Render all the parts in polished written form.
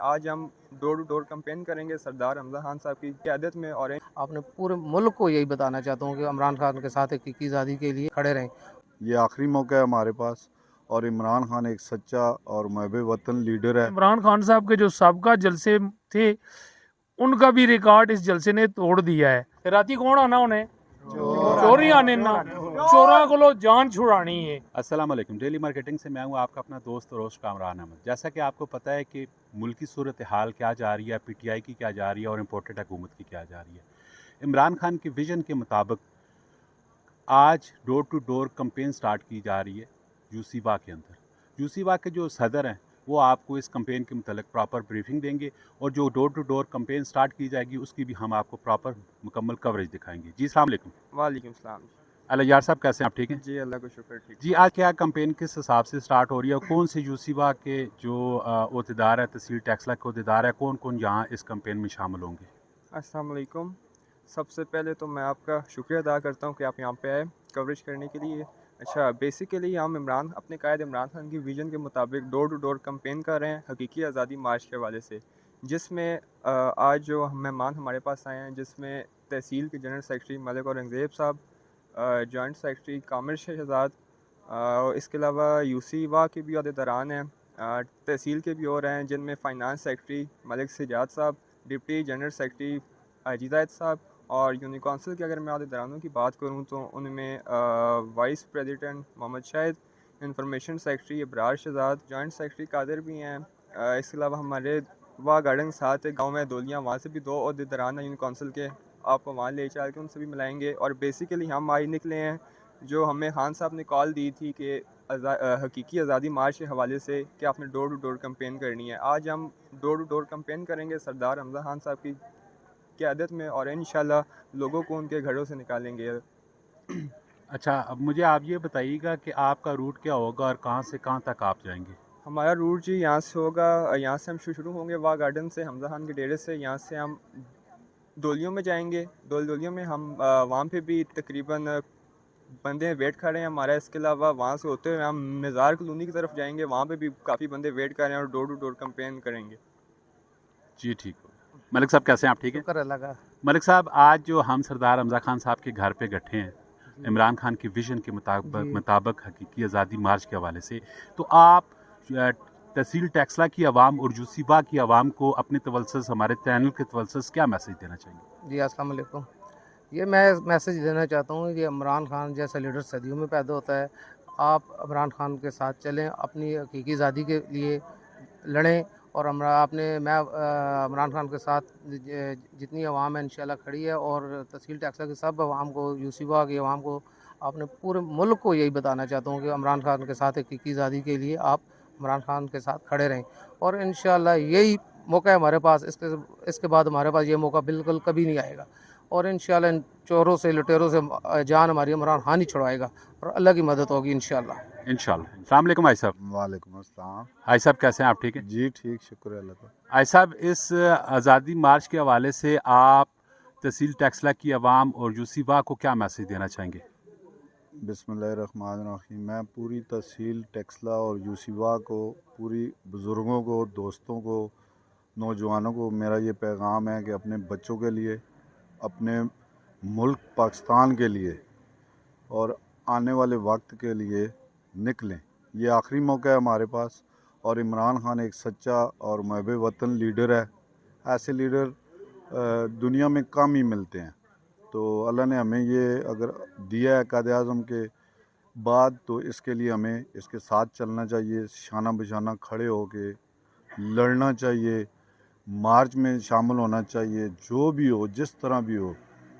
آج ہم ڈور to door campaign کریں گے سردار حمزہ خان صاحب کی قیادت میں، اور آپ نے پورے ملک کو یہی بتانا چاہتا ہوں کہ عمران خان کے ساتھ حقیقی آزادی کے لیے کھڑے رہیں. یہ آخری موقع ہے ہمارے پاس، اور عمران خان ایک سچا اور محب وطن لیڈر ہے. عمران خان صاحب کے جو سابقہ جلسے تھے ان کا بھی ریکارڈ اس جلسے نے توڑ دیا ہے. راتی کون آنا انہیں چوری آنے نہ چوراں کو لو جان چھڑانی ہے. السلام علیکم. ڈیلی مارکیٹنگ سے میں ہوں آپ کا اپنا دوست روش کامران احمد. جیسا کہ آپ کو پتہ ہے کہ ملکی صورتحال کیا جا رہی ہے، پی ٹی آئی کی کیا جا رہی ہے اور امپورٹڈ حکومت کی کیا جا رہی ہے. عمران خان کی ویژن کے مطابق آج ڈور ٹو ڈور کمپین سٹارٹ کی جا رہی ہے یو سی وا کے اندر. یو سی وا کے جو صدر ہیں وہ آپ کو اس کمپین کے متعلق پراپر بریفنگ دیں گے، اور جو ڈور ٹو ڈور کمپین سٹارٹ کی جائے گی اس کی بھی ہم آپ کو پراپر مکمل کوریج دکھائیں گے. جی السلام علیکم. وعلیکم السلام. اللہ یار صاحب کیسے ہیں آپ؟ ٹھیک ہیں جی اللہ کا شکر ٹھیک. جی آج کیا کمپین کس حساب سے سٹارٹ ہو رہی ہے، کون سے یو سی وا کے جو عہدیدار ہے، تحصیل ٹیکسلا کے عہدیدار ہے، کون کون یہاں اس کمپین میں شامل ہوں گے؟ السلام علیکم. سب سے پہلے تو میں آپ کا شکریہ ادا کرتا ہوں کہ آپ یہاں پہ آئے کوریج کرنے کے لیے. اچھا، بیسیکلی ہم اپنے قائد عمران خان کی ویژن کے مطابق ڈور ٹو ڈور کمپین کر رہے ہیں حقیقی آزادی مارچ کے حوالے سے، جس میں آج جو مہمان ہمارے پاس آئے ہیں، جس میں تحصیل کے جنرل سیکرٹری ملک اورنگزیب صاحب، جوائنٹ سیکرٹری کامر شہزاد، اس کے علاوہ یو سی وا کے بھی عہدیداران ہیں، تحصیل کے بھی اور ہیں، جن میں فائنانس سیکرٹری ملک سجاد صاحب، ڈپٹی جنرل سیکرٹری اجیزائد صاحب، اور یونی کونسل کے اگر میں عہدیدارانوں کی بات کروں تو ان میں وائس پریزیڈنٹ محمد شاہد، انفارمیشن سیکرٹری ابرار شہزاد، جوائنٹ سیکرٹری قادر بھی ہیں. اس کے علاوہ ہمارے وا گارڈن ساتھ گاؤں میں دولیاں، وہاں سے بھی 2 عہدیداران ہیں یونی کونسل کے، آپ کو وہاں لے چل کے ان سے بھی ملائیں گے. اور بیسیکلی ہم آج نکلے ہیں، جو ہمیں خان صاحب نے کال دی تھی کہ حقیقی آزادی مارچ کے حوالے سے کہ آپ نے ڈور ٹو ڈور کمپین کرنی ہے. آج ہم ڈور ٹو ڈور کمپین کریں گے سردار حمزہ خان صاحب کی قیادت میں، اور انشاءاللہ لوگوں کو ان کے گھروں سے نکالیں گے. اچھا، اب مجھے آپ یہ بتائیے گا کہ آپ کا روٹ کیا ہوگا اور کہاں سے کہاں تک آپ جائیں گے؟ ہمارا روٹ جی یہاں سے ہوگا، یہاں سے ہم شروع ہوں گے وا گارڈن سے، حمزہ خان کے ڈیرے سے. یہاں سے ہم دولیوں میں جائیں گے. دولیوں میں ہم وہاں پہ بھی تقریباً بندے ویٹ کر رہے ہیں ہمارا. اس کے علاوہ وہاں سے ہوتے ہوئے ہم مزار کلونی کی طرف جائیں گے، وہاں پہ بھی کافی بندے ویٹ کر رہے ہیں اور ڈور ٹو ڈور کمپین کریں گے. جی ٹھیک ہو. ملک صاحب کیسے ہیں آپ؟ ٹھیک ہیں شکر اللہ کا. ملک صاحب، آج جو ہم سردار حمزہ خان صاحب کے گھر پہ گٹھے ہیں عمران خان کی ویژن کے مطابق حقیقی آزادی مارچ کے حوالے سے، تو آپ تحصیل ٹیکسلا کی عوام اور یو سی وا کی عوام کو اپنے توسط ہمارے چینل کے توسط کیا میسج دینا چاہیں گے؟ جی السلام علیکم. یہ میں میسج دینا چاہتا ہوں کہ عمران خان جیسا لیڈر صدیوں میں پیدا ہوتا ہے. آپ عمران خان کے ساتھ چلیں، اپنی حقیقی آزادی کے لیے لڑیں. اور میں عمران خان کے ساتھ جتنی عوام ہے انشاءاللہ کھڑی ہے، اور تحصیل ٹیکسلا کے سب عوام کو، یو سی وا کی عوام کو، آپ نے پورے ملک کو یہی بتانا چاہتا ہوں کہ عمران خان کے ساتھ حقیقی آزادی کے لیے آپ عمران خان کے ساتھ کھڑے رہیں. اور انشاءاللہ یہی موقع ہے ہمارے پاس، اس کے بعد ہمارے پاس یہ موقع بالکل کبھی نہیں آئے گا. اور انشاءاللہ ان چوروں سے، لٹیروں سے جان ہماری عمران خان ہی چھڑوائے گا، اور اللہ کی مدد ہوگی انشاءاللہ. انشاءاللہ. السلام علیکم آئی صاحب. وعلیکم السلام. آئی صاحب کیسے ہیں آپ؟ ٹھیک ہیں جی ٹھیک، شکر اللہ کا. آئی صاحب، اس آزادی مارچ کے حوالے سے آپ تحصیل ٹیکسلا کی عوام اور یو سی وا کو کیا میسج دینا چاہیں گے؟ بسم اللہ الرحمن الرحیم. میں پوری تحصیل ٹیکسلا اور یو سی وا کو، پوری بزرگوں کو، دوستوں کو، نوجوانوں کو میرا یہ پیغام ہے کہ اپنے بچوں کے لیے، اپنے ملک پاکستان کے لیے اور آنے والے وقت کے لیے نکلیں. یہ آخری موقع ہے ہمارے پاس، اور عمران خان ایک سچا اور محب وطن لیڈر ہے. ایسے لیڈر دنیا میں کم ہی ملتے ہیں. تو اللہ نے ہمیں یہ اگر دیا ہے قائد اعظم کے بعد، تو اس کے لیے ہمیں اس کے ساتھ چلنا چاہیے، شانہ بشانہ کھڑے ہو کے لڑنا چاہیے، مارچ میں شامل ہونا چاہیے. جو بھی ہو، جس طرح بھی ہو،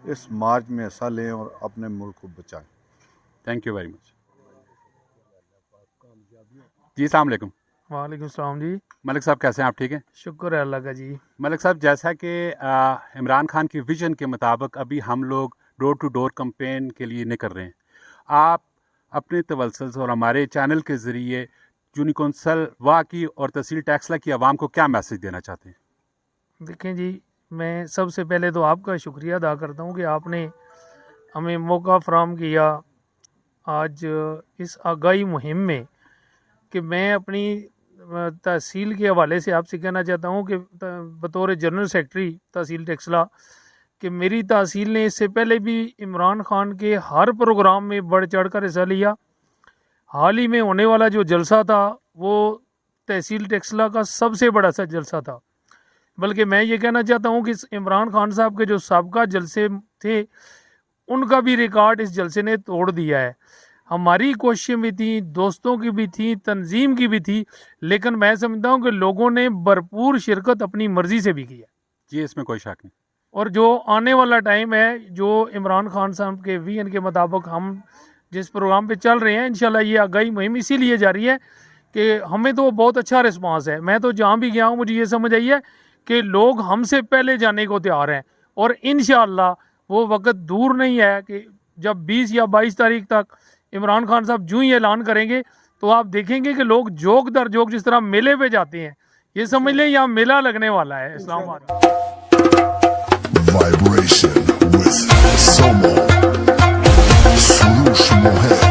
اس مارچ میں حصہ لیں اور اپنے ملک کو بچائیں. Thank you very much. جی السلام علیکم. وعلیکم السلام. جی ملک صاحب کیسے ہیں آپ؟ ٹھیک ہیں شکر ہے اللہ کا. جی ملک صاحب، جیسا کہ عمران خان کی ویژن کے مطابق ابھی ہم لوگ ڈور ٹو ڈور کمپین کے لیے نکل رہے ہیں. آپ اپنے توسط اور ہمارے چینل کے ذریعے یونی کونسل وا کی اور تحصیل ٹیکسلا کی عوام کو کیا میسج دینا چاہتے ہیں؟ دیکھیں جی، میں سب سے پہلے تو آپ کا شکریہ ادا کرتا ہوں کہ آپ نے ہمیں موقع فراہم کیا آج اس آگاہی مہم میں کہ میں اپنی तहसील के हवाले से आपसे कहना चाहता हूँ कि बतौर जनरल सेक्रेटरी तहसील टेक्सला कि मेरी तहसील ने इससे पहले भी इमरान खान के हर प्रोग्राम में बढ़ चढ़ कर हिस्सा लिया। हाल ही में होने वाला जो जलसा था वो तहसील टेक्सला का सबसे बड़ा सा जलसा था। बल्कि मैं ये कहना चाहता हूँ कि इमरान खान साहब के जो साबका जलसे थे उनका भी रिकॉर्ड इस जलसे ने तोड़ दिया है। हमारी कोशिशें भी थी, दोस्तों की भी थी, तंजीम की भी थी, लेकिन मैं समझता हूँ कि लोगों ने भरपूर शिरकत अपनी मर्ज़ी से भी की है जी, इसमें कोई शक नहीं। और जो आने वाला टाइम है, जो इमरान खान साहब के विजन के मुताबिक हम जिस प्रोग्राम पे चल रहे हैं, इंशाल्लाह ये आगाही मुहिम इसीलिए जारी है कि हमें तो बहुत अच्छा रिस्पांस है। मैं तो जहाँ भी गया हूँ मुझे ये समझ आई है कि लोग हमसे पहले जाने को तैयार हैं और इंशाल्लाह वो वक्त दूर नहीं है कि जब 20 या 22 तारीख तक इमरान खान साहब जो ही ऐलान करेंगे तो आप देखेंगे कि लोग जोक दर जोक जिस तरह मेले पे जाते हैं, ये समझ लें यहाँ मेला लगने वाला है Islamabad. Vibration with Somo Surush Mohet.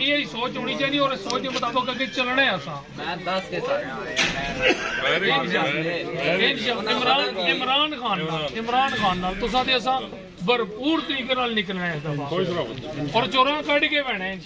ये सोच होनी चाहिए और सोच के मुताबिक आगे चलना है। इमरान खान नाल तुसां ते असां भरपूर तरीके नाल निकलना है और चोरां कढ के बहना है।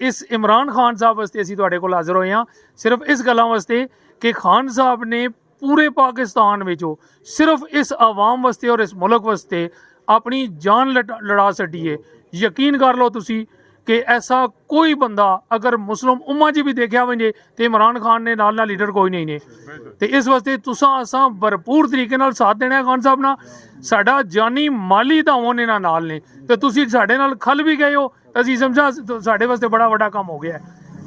इस इमरान खान साहब वास्ते असीं तुहाडे कोल हाज़र होए हां सिर्फ इस गल्लां वास्ते कि खान साहब ने पूरे पाकिस्तान विचों सिर्फ इस आवाम वास्ते और इस मुल्क वास्ते अपनी जान लड़ा छड्डी है। यकीन कर लो तुसी कि ऐसा कोई बंदा अगर मुस्लिम उम्मा च भी देखा वजे तो इमरान खान ने नाल लीडर कोई नहीं ने। तो इस वास्ते तुसां असां भरपूर तरीके नाल साथ देना है खान साहब ना। साडा जानी माली तावन इन्हां नाल ने ते तुसी साडे नाल खल भी गए हो, असीं समझा साडे वास्ते बड़ा वड्डा काम हो गया है।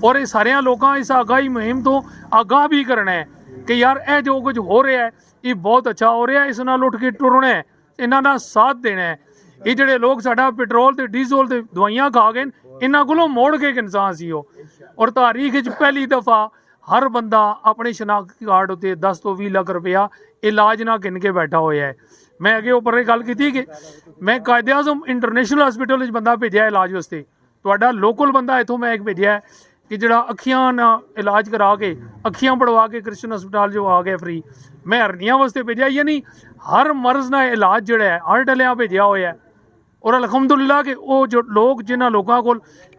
और ये सारियां लोकां इस आगाही मुहिम तो आगाह भी करना है कि यार ए जो कुछ हो रहा है ये बहुत अच्छा हो रहा है, इस नाल उठ के टुरना है, इन्हां दा साथ देना है। ये ਜਿਹੜੇ लोग साडा पेट्रोल ते डीजल ते दवाइयां खा गए इन्हां कोलों मोड़ के एक इंसान सी हो। और तारीख च पहली दफ़ा हर बंदा अपने शनाख्ती कार्ड उत्ते 10 तो 20 लाख रुपया इलाज ना गिन के बैठा होया है। मैं अगे उपर गल की कि मैं कायदे आज़म इंटरनेशनल हॉस्पिटल बंदा भेजा इलाज वास्ते, तुहाडा लोकल बंदा इत्थों मैं एक भेजा है कि जिहड़ा अखियां ना इलाज करा के अखियां पढ़वा के क्रिश्चन हस्पताल जो आ गया फ्री, मैं हरनियां वास्ते भेजा, यानी हर मर्ज ना इलाज जिहड़ा है हर डलिया भेजा होया है। और अलहमदुलिल्लाह कि वो जो लोग जिन्होंने लोगों को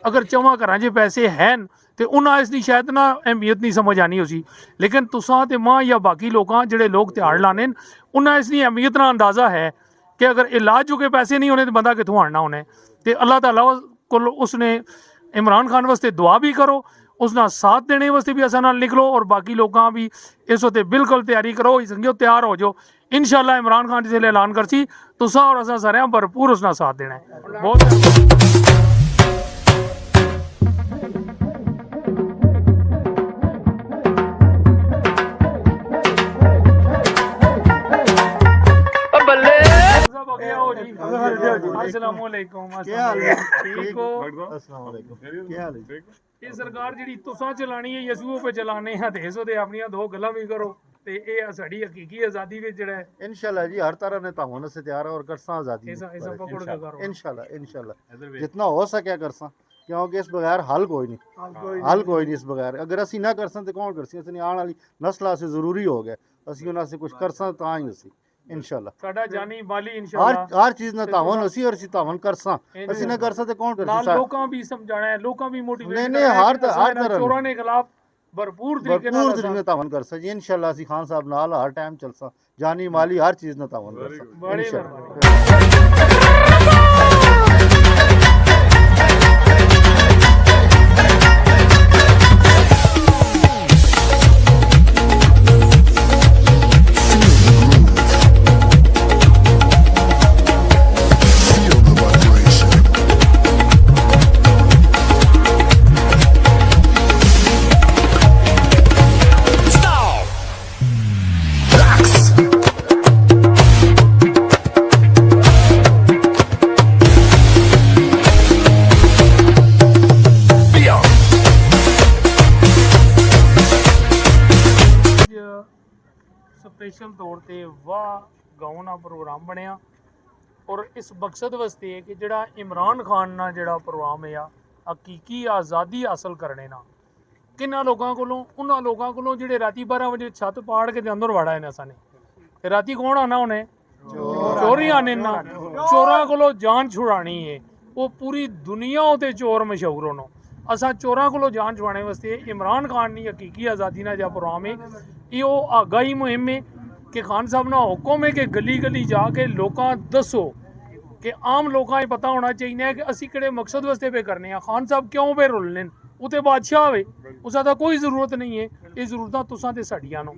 अगर चवां घर च पैसे हैं तो उन्हें इसकी शायद ना अहमियत नहीं समझ आनी उसी, लेकिन तुसां ते मां या बाकी लोग जिहड़े लोग ध्याड़ लाने उन्हें इसकी अहमियत का अंदाज़ा है कि अगर इलाज जो के पैसे नहीं होने तो बंदा कितों आना उन्हें। तो अल्लाह ताला को उसने इमरान खान वास्ते दुआ भी करो, उसना साथ देने वास्ते भी असा नाल निकलो और बाकी लोग भी इस वक्त बिल्कुल तैयारी करो, संगियो तैयार हो जाओ। इंशाल्लाह इमरान खान जिसे ऐलान करसी तुसा और असा सारे भरपूर उसना साथ देना है। बहुत ये सरकार जी तुसा चलानी है यसू पे चलाने हैं ते इसो दे अपनी दो गल्लां भी करो ते ये साडी हकीकी आज़ादी विच जेड़ा है इंशाल्लाह जी हर तरह ने तावन से तैयार है और करसा आज़ादी ऐसा पकड़ के करो इंशाल्लाह इंशाल्लाह जितना हो सके करसा, क्योंकि इस बगैर हल कोई नहीं इस बगैर। अगर असी ना करसा तो कौन करसी, असनी आने वाली नस्ल से जरूरी हो गया असी उन्हां से कुछ करसा तां ही असी इंशाल्लाह ਸਾਡਾ ਜਾਨੀ ਮਾਲੀ हर ਇਨਸ਼ਾਅੱਲਾ हर चीज़ ना तावन असी और असी तावन करसा असी ना करसा ते कौन ਨਾਲ करसा ਲੋਕਾਂ ਵੀ ਸਮਝਾਣਾ ਹੈ, ਲੋਕਾਂ ਵੀ ਮੋਟੀਵੇਟ ਨਹੀਂ, ਨਹੀਂ, ਹਰ ਤਰ੍ਹਾਂ ਚੋਰਾਂ ਦੇ ਖਿਲਾਫ ਭਰਪੂਰ ਤਰੀਕੇ ਨਾਲ भरपूर तरीके तावन करसा जी इंशाल्लाह असी खान साहब नाल हर टाइम चलसा जानी माली हर चीज़ ना तावन करसा बड़ी इंशाल्लाह Feel the vibration. Stop. Relax. Beyond. Special ਤੌਰ ਤੇ ਵਾਹ ਗਾਉਣ ਦਾ ਪ੍ਰੋਗਰਾਮ ਬਣਿਆ ਔਰ ਇਸ ਮਕਸਦ ਵਾਸਤੇ ਹੈ ਕਿ ਜਿਹੜਾ ਇਮਰਾਨ ਖਾਨ ਨਾਲ ਜਿਹੜਾ ਪ੍ਰੋਗਰਾਮ ਹੈ ਹਕੀਕੀ ਆਜ਼ਾਦੀ ਹਾਸਲ ਕਰਨੇ ਨਾਲ ਕਿੰਨਾ ਲੋਕਾਂ ਕੋਲੋਂ ਉਹਨਾਂ ਲੋਕਾਂ ਕੋਲੋਂ ਜਿਹੜੇ ਰਾਤੀ 12 ਵਜੇ ਛੱਤ ਪਾੜ ਕੇ ਤੇ ਅੰਦਰ ਵੜਾ ਇਹਨਾਂ ਸਾਨੇ ਤੇ ਰਾਤੀ ਕੌਣ ਆਣਾ ਉਹਨੇ ਚੋਰੀ ਆਣੇ ਨਾ ਚੋਰਾਂ ਕੋਲੋਂ ਜਾਨ ਛੁਡਾਣੀ ਹੈ ਉਹ ਪੂਰੀ ਦੁਨੀਆ ਉਤੇ ਚੋਰ ਮਸ਼ਹੂਰ ਹੋਣੋ ਅਸਾਂ ਚੋਰਾਂ ਕੋਲੋਂ ਜਾਨ ਛੁਡਾਉਣ ਵਾਸਤੇ ਇਮਰਾਨ ਖਾਨ ਦੀ ਹਕੀਕੀ ਆਜ਼ਾਦੀ ਨਾਲ ਜਿਹੜਾ ਪ੍ਰੋਗਰਾਮ ਹੈ ਇਹ ਉਹ ਆਗਾਹੀ ਮੁਹਿੰਮ ਹੈ ਕਿ ਖਾਨ ਸਾਹਿਬ ਨਾਲ ਹੁਕਮ ਹੈ ਕਿ ਗਲੀ ਗਲੀ ਜਾ ਕੇ ਲੋਕਾਂ ਦੱਸੋ ਕਿ ਆਮ ਲੋਕਾਂ ਨੂੰ ਪਤਾ ਹੋਣਾ ਚਾਹੀਦਾ ਹੈ ਕਿ ਅਸੀਂ ਕਿਹੜੇ ਮਕਸਦ ਵਾਸਤੇ ਪੇ ਕਰਨੇ ਆ ਖਾਨ ਸਾਹਿਬ ਕਿਉਂ ਪੇ ਰੁਲਨੇ ਉਤੇ ਬਾਦਸ਼ਾਹ ਹੋਵੇ ਉਸਦਾ ਤਾਂ ਕੋਈ ਜ਼ਰੂਰਤ ਨਹੀਂ ਹੈ ਇਹ ਜ਼ਰੂਰਤਾਂ ਤੁਸਾਂ ਤੇ ਸਾਡੀਆਂ ਨੂੰ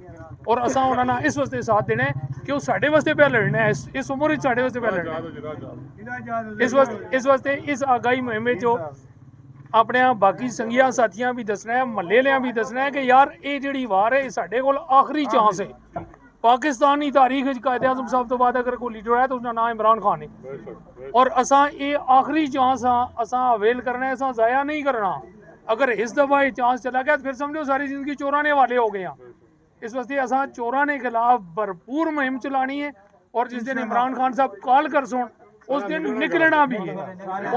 ਔਰ ਅਸਾਂ ਉਹਨਾਂ ਨਾਲ ਇਸ ਵਾਸਤੇ ਸਾਥ ਦੇਣਾ ਹੈ ਕਿ ਉਹ ਸਾਡੇ ਵਾਸਤੇ ਪਿਆ ਲੜਨਾ ਹੈ ਇਸ ਉਮਰ ਵਿੱਚ ਸਾਡੇ ਵਾਸਤੇ ਪਿਆ ਲੜਨਾ ਹੈ ਇਸ ਵਾਸਤੇ ਇਸ ਆਗਾਹੀ ਮੁਹਿੰਮ ਵਿੱਚ ਆਪਣੇ ਬਾਕੀ ਸੰਗੀਆਂ ਸਾਥੀਆਂ ਵੀ ਦੱਸਣਾ ਹੈ ਮਹੱਲੇ ਵਾਲਿਆਂ ਵੀ ਦੱਸਣਾ ਹੈ ਕਿ ਯਾਰ ਇਹ ਜਿਹੜੀ ਵਾਰ ਹੈ ਇਹ ਸਾਡੇ ਕੋਲ ਆਖਰੀ ਚਾਂਸ ਹੈ ਪਾਕਿਸਤਾਨੀ ਤਾਰੀਖ ਵਿੱਚ ਕਾਇਦ ਆਜ਼ਮ ਸਾਹਿਬ ਤੋਂ ਬਾਅਦ ਅਗਰ ਕੋਈ ਲੀਡਰ ਹੈ ਤਾਂ ਉਸਦਾ ਨਾਮ ਇਮਰਾਨ ਖਾਨ ਹੈ ਔਰ ਅਸਾਂ ਇਹ ਆਖਰੀ ਚਾਂਸ ਆ ਅਸਾਂ ਅਵੇਲ ਕਰਨਾ ਹੈ ਅਸਾਂ ਜ਼ਾਇਆ ਨਹੀਂ ਕਰਨਾ ਅਗਰ ਇਸ ਦਫਾ ਇਹ ਚਾਂਸ ਚਲਾ ਗਿਆ ਤਾਂ ਫਿਰ ਸਮਝੋ ਸਾਰੀ ਜ਼ਿੰਦਗੀ ਚੋਰਾਂ ਦੇ ਹਵਾਲੇ ਹੋ ਗਏ ਆ ਇਸ ਵਾਸਤੇ ਅਸਾਂ ਚੋਰਾਂ ਦੇ ਖਿਲਾਫ ਭਰਪੂਰ ਮੁਹਿੰਮ ਚਲਾਣੀ ਹੈ ਔਰ ਜਿਸ ਦਿਨ ਇਮਰਾਨ ਖਾਨ ਸਾਹਿਬ ਕਾਲ ਕਰ ਸੁਣ ਉਸ ਦਿਨ ਨਿਕਲਣਾ ਵੀ ਹੈ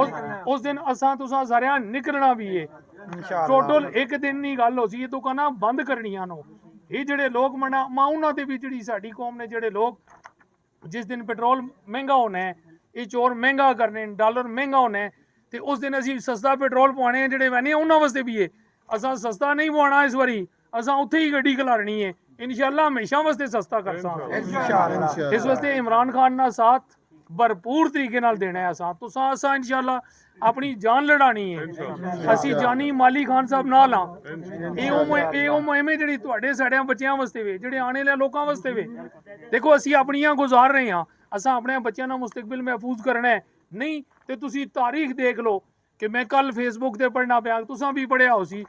ਉਸ ਦਿਨ ਅਸਾਂ ਤੁਸਾਂ ਸਾਰਿਆਂ ਨਿਕਲਣਾ ਵੀ ਹੈ ਟੋਟਲ ਇੱਕ ਦਿਨ ਦੀ ਗੱਲ ਹੋ ਸੀ ਇਹ ਦੁਕਾਨਾਂ ਬੰਦ ਕਰਨੀਆਂ ਨੂੰ ਇਹ ਜਿਹੜੇ ਲੋਕ ਉਹਨਾਂ ਤੇ ਵੀ ਜਿਹੜੀ ਸਾਡੀ ਕੌਮ ਨੇ ਜਿਹੜੇ ਲੋਕ ਜਿਸ ਦਿਨ ਪੈਟਰੋਲ ਮਹਿੰਗਾ ਹੋਣਾ ਹੈ ਇਹ ਚੋਰ ਮਹਿੰਗਾ ਕਰਨੇ ਡਾਲਰ ਮਹਿੰਗਾ ਹੋਣਾ ਹੈ ਤੇ ਉਸ ਦਿਨ ਅਸੀਂ ਸਸਤਾ ਪੈਟਰੋਲ ਪਵਾਉਣੇ ਆ ਜਿਹੜੇ ਵੈਨੇ ਉਹਨਾਂ ਵਾਸਤੇ ਵੀ ਹੈ ਅਸਾਂ ਸਸਤਾ ਨਹੀਂ ਪਵਾਉਣਾ ਇਸ ਵਾਰੀ ਅਸਾਂ ਉੱਥੇ ਹੀ ਗੱਡੀ ਖਲਾਰਨੀ ਹੈ ਇਨਸ਼ਾਅੱਲਾ ਹਮੇਸ਼ਾ ਵਾਸਤੇ ਸਸਤਾ ਕਰਸਾਂ ਇਸ ਵਾਸਤੇ ਇਮਰਾਨ ਖਾਨ ਨਾਲ ਸਾਥ ਭਰਪੂਰ ਤਰੀਕੇ ਨਾਲ ਦੇਣਾ ਹੈ ਅਸਾਂ ਇਨਸ਼ਾਅੱਲਾ ਆਪਣੀ ਜਾਨ ਲੜਾਣੀ ਹੈ ਅਸੀਂ ਜਾਨੀ ਮਾਲੀ ਖਾਨ ਸਾਹਿਬ ਨਾਲ ਆ ਇਹ ਉਹ ਮੁਹਿੰਮ ਹੈ ਜਿਹੜੀ ਤੁਹਾਡੇ ਸਾਡਿਆਂ ਬੱਚਿਆਂ ਵਾਸਤੇ ਵੇ ਜਿਹੜੇ ਆਉਣੇ ਵਾਲੇ ਲੋਕਾਂ ਵਾਸਤੇ ਵੇ ਦੇਖੋ ਅਸੀਂ ਆਪਣੀਆਂ ਗੁਜ਼ਾਰ ਰਹੇ ਹਾਂ ਅਸਾਂ ਆਪਣੇ ਬੱਚਿਆਂ ਦਾ ਮੁਸਤਕਬਲ ਮਹਿਫੂਜ਼ ਕਰਨਾ ਹੈ ਨਹੀਂ ਤੇ ਤੁਸੀਂ ਤਾਰੀਖ ਦੇਖ ਲਓ ਕਿ ਮੈਂ ਕੱਲ ਫੇਸਬੁੱਕ ਤੇ ਪੜ੍ਹਨਾ ਪਿਆ ਤੁਸੀਂ ਵੀ ਪੜ੍ਹਿਆ ਹੋ ਸੀ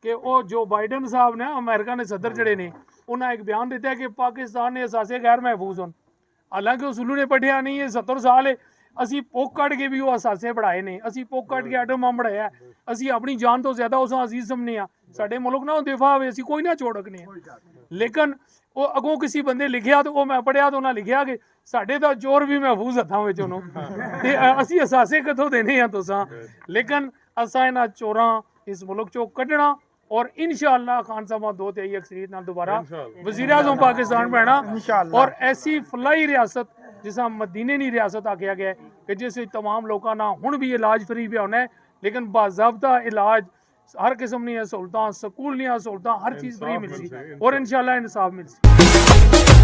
ਕਿ ਉਹ ਜੋ ਬਾਈਡਨ ਸਾਹਿਬ ਨੇ ਅਮਰੀਕਾ ਦੇ ਸਦਰ ਜਿਹੜੇ ਨੇ ਉਹਨਾਂ ਇੱਕ ਬਿਆਨ ਦਿੱਤਾ ਕਿ ਪਾਕਿਸਤਾਨ ਨੇ ਅਸਾਸੇ ਗੈਰ ਮਹਿਫੂਜ਼ ਹਨ ਹਾਲਾਂਕਿ ਉਹ ਸੁਲੂ ਨੇ ਪੜ੍ਹਿਆ ਨਹੀਂ ਇਹ 70 ਸਾਲ ਹੈ ਅਸੀਂ ਪੋਕ ਕੱਢ ਕੇ ਵੀ ਉਹ ਅਸਾਸੇ ਪੜਾਏ ਨੇ ਅਸੀਂ ਪੋਕ ਕੱਢ ਕੇ ਐਟਮ ਬੰਬ ਬਣਾਇਆ ਅਸੀਂ ਆਪਣੀ ਜਾਨ ਤੋਂ ਜ਼ਿਆਦਾ ਉਸ ਅਜ਼ੀਜ਼ ਸਮਝਨੇ ਆ ਸਾਡੇ ਮੁਲਕ ਨਾਲ ਦਿਫਾ ਹੋਵੇ ਅਸੀਂ ਕੋਈ ਨਾ ਛੋੜ ਸਕਨੇ ਲੇਕਿਨ ਉਹ ਅਗੋਂ ਕਿਸੇ ਬੰਦੇ ਲਿਖਿਆ ਤਾਂ ਉਹ ਮੈਂ ਪੜ੍ਹਿਆ ਤਾਂ ਉਹਨਾਂ ਲਿਖਿਆ ਕਿ ਸਾਡੇ ਤਾਂ ਚੋਰ ਵੀ ਮਹਿਫੂਜ਼ ਹੱਥਾਂ ਵਿੱਚ ਉਹਨੂੰ ਤੇ ਅਸੀਂ ਅਸਾਸੇ ਕਿੱਥੋਂ ਦੇਣੇ ਆ ਤੁਸਾਂ ਲੇਕਿਨ ਅਸਾਂ ਇਹਨਾਂ ਚੋਰਾਂ ਇਸ ਮੁਲਕ ਚੋਂ ਕੱਢਣਾ और इंशाअल्लाह खान साहब 2/3 अक्सरियत नाल दोबारा वज़ीर आज़म पाकिस्तान बनना और ऐसी फलाई रियासत जिसा मदीने की रियासत आख्या गया है कि जिस तमाम लोगों ना हुण भी इलाज फ्री पे होना है लेकिन बाज़ाब्ता इलाज हर किस्म दी सहूलतां स्कूल दी सहूलतां हर चीज़ फ्री मिलसी और इंशाअल्लाह इंसाफ मिलसी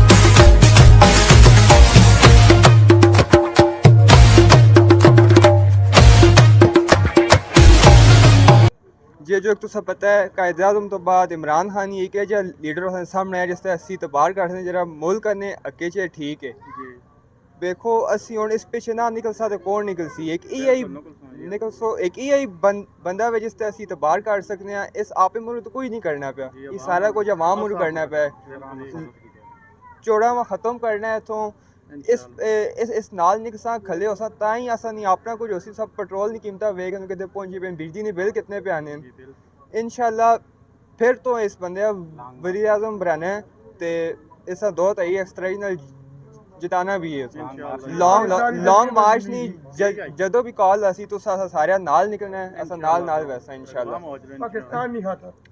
ਜੇ ਜੋ ਇੱਕ ਤੁਸੀਂ ਪਤਾ ਹੈ ਕਾਇਦ ਆਜ਼ਮ ਤੋਂ ਬਾਅਦ ਇਮਰਾਨ ਖਾਨ ਹੀ ਇੱਕ ਹੈ ਜਿਹੜਾ ਲੀਡਰ ਸਾਹਮਣੇ ਆਇਆ ਜਿਸ ਤੇ ਅਸੀਂ ਇਤਬਾਰ ਕਰਦੇ ਜਿਹੜਾ ਮੁਲਕ ਨੇ ਅੱਗੇ ਚ ਠੀਕ ਹੈ ਵੇਖੋ ਅਸੀਂ ਹੁਣ ਇਸ ਪਿੱਛੇ ਨਾ ਨਿਕਲ ਸਕਦੇ ਕੌਣ ਨਿਕਲ ਸੀ ਇੱਕ ਹੀ ਨਿਕਲ ਸੋ ਇੱਕ ਹੀ ਬੰਦਾ ਵੇ ਜਿਸ ਤੇ ਅਸੀਂ ਇਤਬਾਰ ਕਰ ਸਕਦੇ ਹਾਂ ਇਸ ਆਪੇ ਮੁਲਕ ਤੋਂ ਕੋਈ ਨਹੀਂ ਕਰਨਾ ਪਿਆ ਇਹ ਸਾਰਾ ਕੁਝ ਆਵਾਮ ਨੂੰ ਕਰਨਾ ਪਿਆ ਚੋੜਾ ਖਤਮ ਕਰਨਾ ਹੈ ਇਥੋਂ ਇਸ ਨਾਲ ਨਿਕਸਾਂ ਖਲੇ ਹੋ ਸਾ ਤਾਂ ਹੀ ਅਸਾਂ ਨਹੀਂ ਆਪਣਾ ਕੁਝ ਹੋਸੀ ਸਭ ਪੈਟਰੋਲ ਦੀ ਕੀਮਤਾਂ ਵੇਖ ਨੂੰ ਕਿਤੇ ਪਹੁੰਚੀ ਪਏ ਬਿਜਲੀ ਦੇ ਬਿੱਲ ਕਿਤਨੇ ਪੇ ਆਨੇ ਇਨਸ਼ਾਅੱਲਾ ਫਿਰ ਤੋਂ ਇਸ ਬੰਦੇ ਵਜ਼ੀਰ ਆਜ਼ਮ ਬਣਾਣਾ ਤੇ ਇਸਾ ਦੋ ਤਾਂ ਐਕਸਟਰਾ ਨਾਲ ਜਿਤਾਣਾ ਵੀ ਹੈ ਲੌਂਗ ਮਾਰਚ ਨਹੀਂ ਜਦੋਂ ਵੀ ਕਾਲ ਅਸੀਂ ਤੁਸੀਂ ਸਾਰਿਆਂ ਨਾਲ ਨਿਕਲਣਾ ਹੈ ਅਸਾਂ ਨਾਲ ਵੈਸਾ ਇਨਸ਼ਾਅੱਲਾ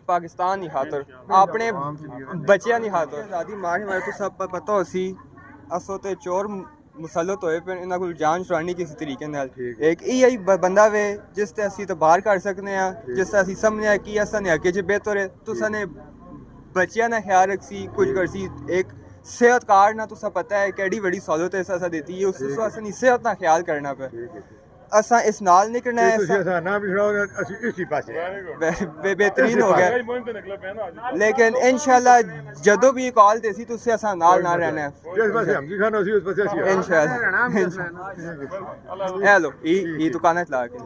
ਪਾਕਿਸਤਾਨ ਦੀ ਖਾਤਰ ਆਪਣੇ ਬੱਚਿਆਂ ਦੀ ਖਾਤਰ ਆਜ਼ਾਦੀ ਮਾਰਚ ਹਮਾਰੇ ਤੋਂ ਸਭ ਪਤਾ ਹੋ ਸੀ ਅਸੋ ਤੇ ਚੋਰ ਮੁਸਲਤ ਹੋਏ ਪਏ ਇਹਨਾਂ ਕੋਲ ਜਾਨ ਛੁਡਾਉਣੀ ਕਿਸੇ ਤਰੀਕੇ ਨਾਲ ਇੱਕ ਇਹ ਬੰਦਾ ਵੇ ਜਿਸ ਤੇ ਅਸੀਂ ਤਾਂ ਬਾਹਰ ਕਰ ਸਕਦੇ ਹਾਂ ਜਿਸ ਤੇ ਅਸੀਂ ਸਮਝਿਆ ਕਿ ਅਸਾਂ ਨੇ ਅੱਗੇ ਜੇ ਬਿਹਤਰ ਹੈ ਤੁਸਾਂ ਨੇ ਬੱਚਿਆਂ ਦਾ ਖਿਆਲ ਰੱਖੀ ਕੁਝ ਕਰਸੀ ਇੱਕ ਸਿਹਤ ਕਾਰਡ ਨਾਲ ਤੁਸਾਂ ਪਤਾ ਹੈ ਕਿਹੜੀ ਵੱਡੀ ਸਹੂਲਤ ਹੈ ਅਸਾਂ ਦਿੱਤੀ ਹੈ ਉਸ ਤੋਂ ਅਸਾਂ ਦੀ ਸਿਹਤ ਦਾ ਖਿਆਲ ਕਰਨਾ ਪਿਆ ਅਸਾਂ ਇਸ ਨਾਲ ਨਹੀਂ ਕਰਨਾ ਹੈ ਬੇਹਤਰੀਨ ਹੋ ਗਿਆ ਲੇਕਿਨ ਇਨਸ਼ਾਅੱਲਾ ਜਦੋਂ ਵੀ ਕਾਲ ਦੇਸੀ ਤੁਸੀਂ ਅਸਾਂ ਨਾਲ ਨਾ ਰਹਿਣਾ ਹੈ ਇਨਸ਼ਾਅੱਲਾ ਹੈਲੋ ਇਹ ਦੁਕਾਨਾਂ ਲਾ ਕੇ